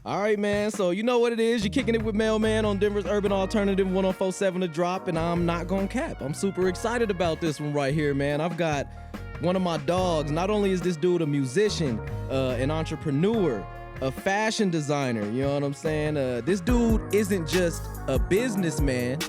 All right, man. So you know what it is. You're kicking it with Maleman on Denver's Urban Alternative 104.7 The Drop, and I'm not gonna cap. I'm super excited about this one right here, man. I've got one of my dogs. Not only is this dude a musician, an entrepreneur, a fashion designer, you know what I'm saying? This dude isn't just a businessman.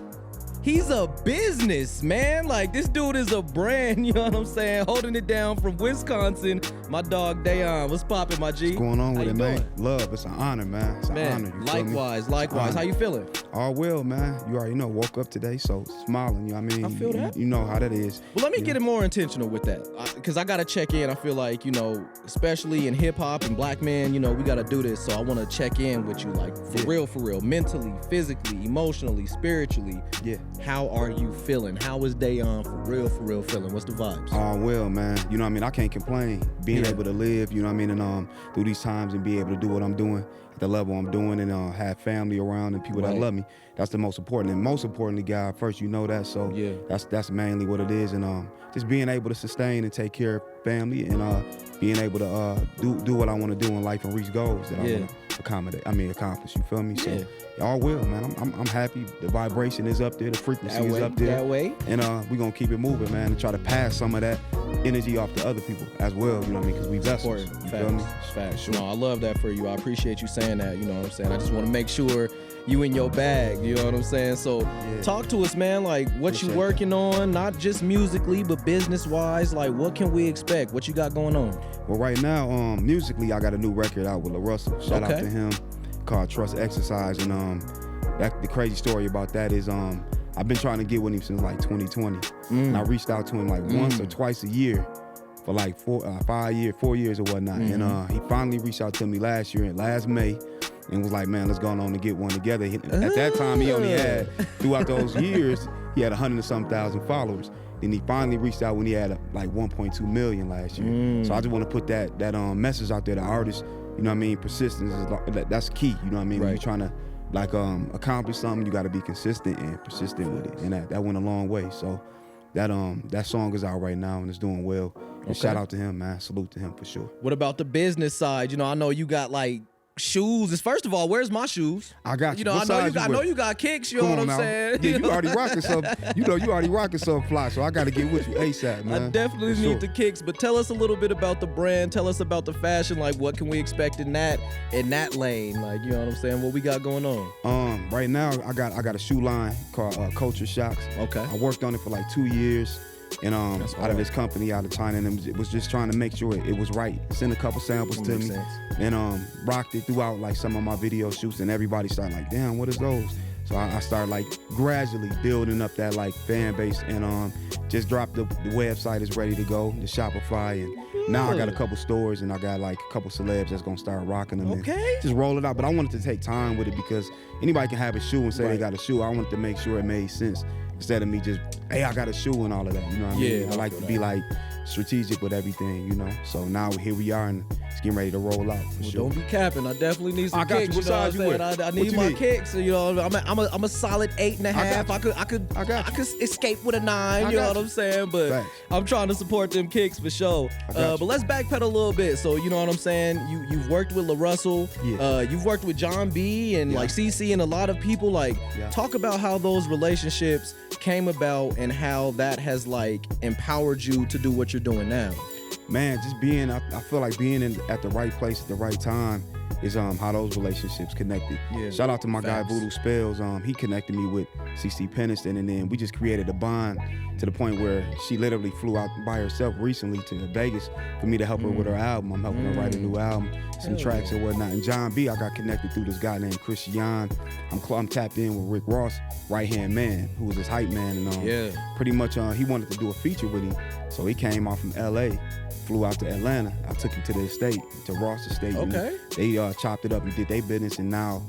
He's a businessman. Like, this dude is a brand, you know what I'm saying? Holding it down from Wisconsin. My dog, Daiyon. What's popping, my G? What's going on with it, man? doing? Love. It's an honor, man. It's an honor. You feel me? Likewise. How you feeling? All well, man. You already know. Woke up today, so smiling. You know what I mean? I feel that. You know how that is. Well, let me get it more intentional with that, because I got to check in. I feel like, you know, especially in hip-hop and black men, you know, we got to do this. So I want to check in with you, like, for real, mentally, physically, emotionally, spiritually. Yeah. How are you feeling? How is Daiyon for real feeling? What's the vibes? All well, man. You know what I mean? I can't complain. Being able to live, you know what I mean, and through these times and be able to do what I'm doing at the level I'm doing, and have family around and people that love me. That's the most important. And most importantly, God first, you know that. So that's mainly what it is. And just being able to sustain and take care of family, and being able to do what I want to do in life and reach goals that I want to accomplish. You feel me? So all well, man. I'm happy. The vibration is up there. The frequency is up there. That way. And we're going to keep it moving, man, and try to pass some of that energy off to other people as well, you know what I mean? Because we vessels. You feel me? Facts. No, I love that for you. I appreciate you saying that, you know what I'm saying? I just want to make sure you in your bag, you know what I'm saying? So talk to us, man, like what you working on, not just musically, but business-wise. Like, what can we expect? What you got going on? Well, right now, musically, I got a new record out with LaRussell. Shout out to him, called Trust Exercise. And the crazy story about that is I've been trying to get with him since like 2020. And I reached out to him like once or twice a year for like 4 years or whatnot. And he finally reached out to me last May, and was like, man, let's go on and get one together. At that time, he only had, throughout those years, he had 100 and some thousand followers. Then he finally reached out when he had like 1.2 million last year. So I just want to put that message out there to artists. You know what I mean? Persistence is that's key. You know what I mean? When you're trying to like accomplish something, you got to be consistent and persistent with it, and that went a long way. So that song is out right now and it's doing well. And shout out to him, man. Salute to him for sure. What about the business side? You know, I know you got like shoes. First of all, where's my shoes? I got you. You know, I know you got kicks. You know what I'm saying? Yeah, you already rocking some. You already rocking some fly. So I got to get with you ASAP, man. I definitely need the kicks. But tell us a little bit about the brand. Tell us about the fashion. Like, what can we expect in that lane? Like, you know what I'm saying? What we got going on? Right now I got a shoe line called Culture Shocks. Okay. I worked on it for like 2 years. And out of this company out of China, and it was just trying to make sure it was right. Sent a couple samples to me, and rocked it throughout like some of my video shoots, and everybody started like, damn, what is those? So I started like gradually building up that like fan base, and just dropped the website is ready to go, the Shopify, and now I got a couple stores, and I got like a couple celebs that's gonna start rocking them. Okay. And just roll it out, but I wanted to take time with it because anybody can have a shoe and say they got a shoe. I wanted to make sure it made sense. Instead of me just, hey, I got a shoe and all of that, you know what I mean? I like to be like strategic with everything, you know? So now here we are, and it's getting ready to roll out for sure. Don't be capping. I definitely need some I got kicks. You. What size you wear? I need my kicks. You know, I'm a solid 8.5. I could escape with a 9. You know what I'm saying? But I'm trying to support them kicks for sure. But let's backpedal a little bit. So you know what I'm saying? You've worked with LaRussell. You've worked with John B and like CC and a lot of people. Like talk about how those relationships came about and how that has like empowered you to do what you're doing now. Man, just being, I feel like being at the right place at the right time is how those relationships connected. Shout out to my guy Voodoo Spells. He connected me with CC Peniston, and then we just created a bond to the point where she literally flew out by herself recently to Vegas for me to help her with her album. I'm helping her write a new album, some tracks and whatnot. And John B, I got connected through this guy named Christian. I'm tapped in with Rick Ross, right-hand man, who was his hype man. And pretty much he wanted to do a feature with him. So he came out from LA, flew out to Atlanta. I took him to the estate, to Ross Estate. Okay. They chopped it up and did their business, and now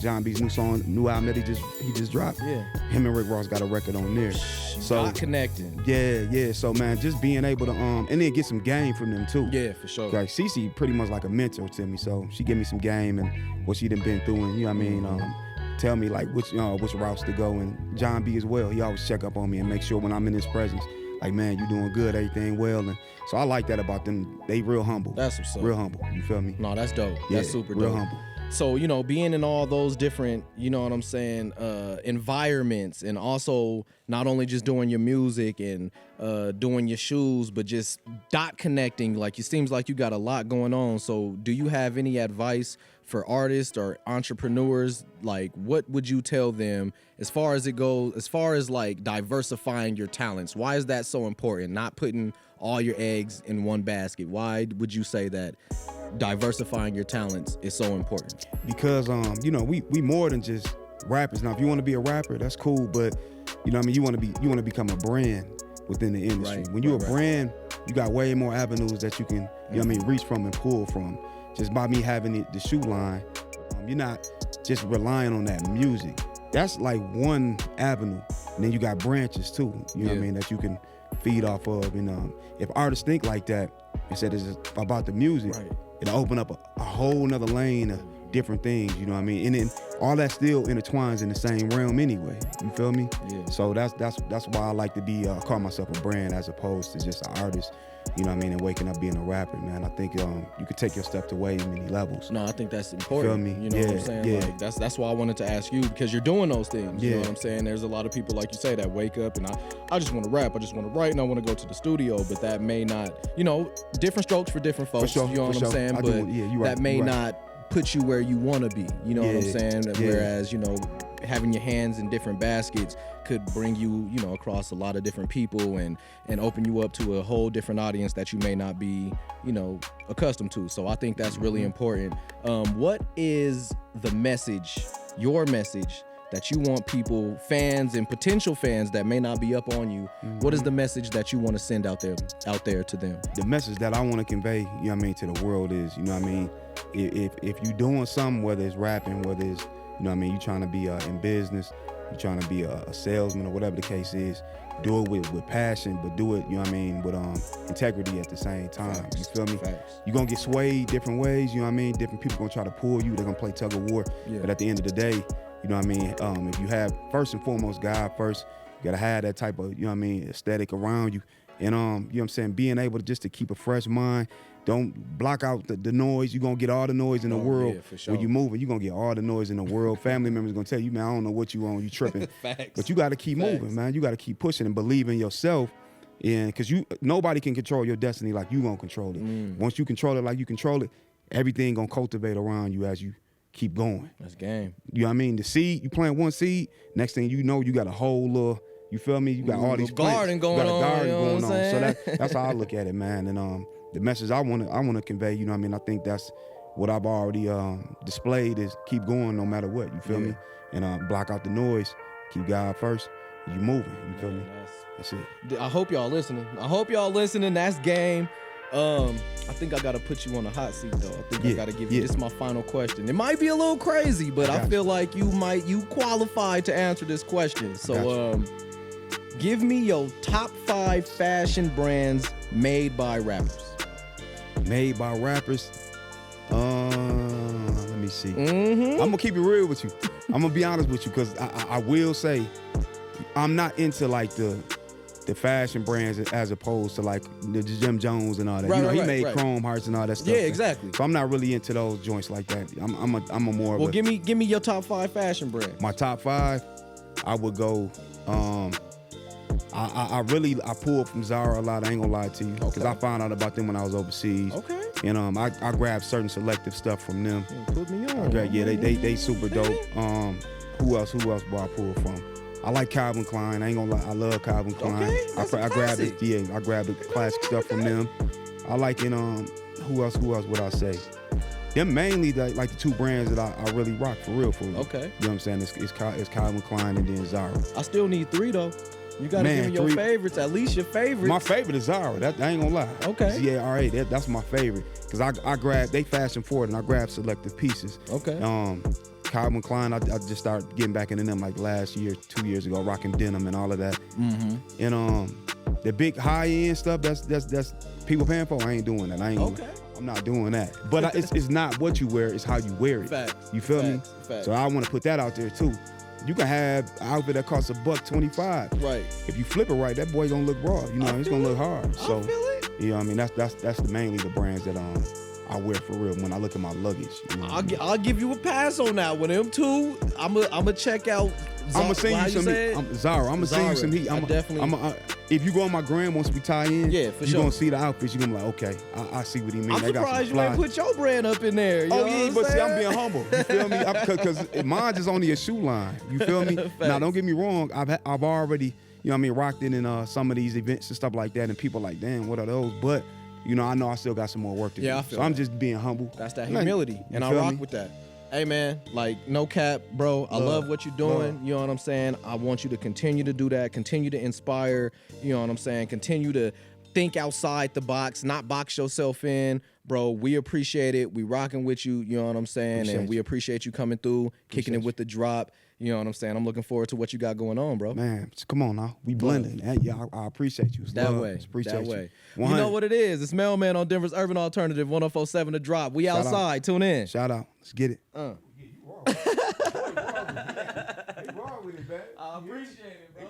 John B's new album that he just dropped. Him and Rick Ross got a record on there. So connecting. Yeah. So man, just being able to and then get some game from them too. Yeah, for sure. Like Cece pretty much like a mentor to me. So she gave me some game and what she done been through, and you know what I mean. Tell me like which routes to go, and John B as well. He always check up on me and make sure when I'm in his presence, like, man, you doing good, everything well. And so I like that about them. They real humble. That's what's up. Real humble. You feel me? No, that's dope. Yeah, That's super dope. Real humble. So, you know, being in all those different, you know what I'm saying, environments, and also not only just doing your music and doing your shoes, but just dot connecting, like it seems like you got a lot going on. So do you have any advice for artists or entrepreneurs? Like, what would you tell them as far as it goes, as far as like diversifying your talents? Why is that so important? Not putting all your eggs in one basket. Why would you say that diversifying your talents is so important? Because you know, we more than just rappers. Now, if you want to be a rapper, that's cool, but you know what I mean, you want to become a brand within the industry. Right, when you're right, a brand, you got way more avenues that you can, you know what I mean, reach from and pull from. Just by me having the shoe line, you're not just relying on that music. That's like one avenue. And then you got branches too, you know what I mean, that you can feed off of. And if artists think like that, instead of just about the music, it'll open up a whole nother lane of different things, you know what I mean? And then all that still intertwines in the same realm anyway, you feel me? Yeah. So that's why I like to be, call myself a brand as opposed to just an artist, you know what I mean, and waking up being a rapper, man. I think you can take your stuff to way many levels. No, I think that's important. You feel me? You know what I'm saying? Yeah. Like that's why I wanted to ask you, because you're doing those things. You know Yeah. what I'm saying? There's a lot of people, like you say, that wake up and I just want to rap, I just want to write, and I want to go to the studio, but that may not, you know, different strokes for different folks. For sure, you know what for I'm sure. saying? I But do, yeah, you right, that may you right. not put you where you want to be. You know what I'm saying? Yeah. Whereas, you know, having your hands in different baskets could bring you, you know, across a lot of different people and open you up to a whole different audience that you may not be, you know, accustomed to. So I think that's really important. What is the message, your message, that you want people, fans and potential fans that may not be up on you, what is the message that you want to send out there to them? The message that I want to convey, you know what I mean, to the world is, you know what I mean, if you doing something, whether it's rapping, whether it's, you know what I mean, you trying to be in business, you trying to be a salesman or whatever the case is, do it with passion, but do it, you know what I mean, with integrity at the same time. Facts. You feel me? Facts. You're going to get swayed different ways, you know what I mean? Different people going to try to pull you. They're going to play tug of war. Yeah. But at the end of the day, you know what I mean, if you have, first and foremost, God first, you got to have that type of, you know what I mean, aesthetic around you. And, you know what I'm saying, being able to just to keep a fresh mind. Don't block out the noise. You're going to get all the noise in the world. Yeah, for sure. When you're moving, you're going to get all the noise in the world. Family members going to tell you, man, I don't know what you on. You tripping. Facts. But you got to keep moving, man. You got to keep pushing and believe in yourself. And because nobody can control your destiny like you going to control it. Once you control it like you control it, everything going to cultivate around you as you keep going. That's game. You know what I mean? The seed, you plant one seed, next thing you know, you got a whole little, you feel me? You got all these garden plants. going You got a garden on, you know going what on. I'm So saying? that's how I look at it, man. And the message I wanna convey, you know what I mean? I think that's what I've already displayed is keep going no matter what, you feel me? And block out the noise, keep God first, you moving, you feel me? That's it. I hope y'all listening. That's game. I think I gotta put you on the hot seat though. I think I gotta give you, this is my final question. It might be a little crazy, but I feel like you qualify to answer this question. So give me your top 5 fashion brands made by rappers. Made by rappers. Let me see. Mm-hmm. I'm gonna keep it real with you. I'm gonna be honest with you, because I will say I'm not into like the fashion brands as opposed to like the Jim Jones and all that. He made Chrome Hearts and all that stuff. Yeah, exactly. So I'm not really into those joints like that. I'm a more. Well, give me your top 5 fashion brands. My top 5, I would go. I pulled from Zara a lot. I ain't gonna lie to you, because I found out about them when I was overseas. Okay. And I grabbed certain selective stuff from them. Put me on. They super dope. Who else? Boy, I pulled from. I like Calvin Klein. I ain't gonna lie. I love Calvin Klein. Okay, that's I grabbed it. Yeah, I grabbed the classic stuff from them. I like it. Who else would I say? Them mainly like the 2 brands that I really rock for real. Okay. You know what I'm saying? It's Calvin Klein and then Zara. I still need 3 though. You gotta give me your 3 favorites, at least your favorites. My favorite is Zara. That I ain't gonna lie. Okay. Yeah, all right. That's my favorite, because I grabbed, they fashion forward, and I grabbed selective pieces. Okay. Calvin Klein, I just started getting back into them like last year, 2 years ago, rocking denim and all of that. Mm-hmm. And the big high end stuff, that's people paying for. I ain't doing that. I'm not doing that. But it's not what you wear, it's how you wear it. Facts. You feel me? Facts. So I want to put that out there too. You can have an outfit that costs $125. Right. If you flip it right, that boy gonna look raw. You know, it's gonna look hard. So, I feel it. you know what I mean? That's mainly the brands that I wear for real when I look at my luggage. You know I'll give you a pass on that one. Them two, I'ma check out. I'm gonna send you some heat. Zara, I'm gonna send you some heat. If you go on my gram once we tie in, yeah, for you're sure. gonna see the outfits. You're gonna be like, okay, I see what he means. I'm surprised you ain't put your brand up in there. You know yeah, but see, I'm being humble. You feel me? Because mine is only a shoe line. You feel me? Now, don't get me wrong. I've already, you know what I mean, rocked it in some of these events and stuff like that, and people like, damn, what are those? But you know, I know I still got some more work to do. So I'm just being humble. That's that humility, and I rock with that. Hey man, like no cap, bro. I love what you're doing. You know what I'm saying? I want you to continue to do that. Continue to inspire. You know what I'm saying? Continue to think outside the box, not box yourself in. Bro, we appreciate it. We rocking with you. You know what I'm saying? And we appreciate you coming through, kicking it with the drop. You know what I'm saying? I'm looking forward to what you got going on, bro. Man, come on now. We blending. Yeah, I appreciate you. That way. You know what it is. It's Maleman on Denver's Urban Alternative, 104.7 The Drop. We outside. Tune in. Shout out. Let's get it. I appreciate it, bro.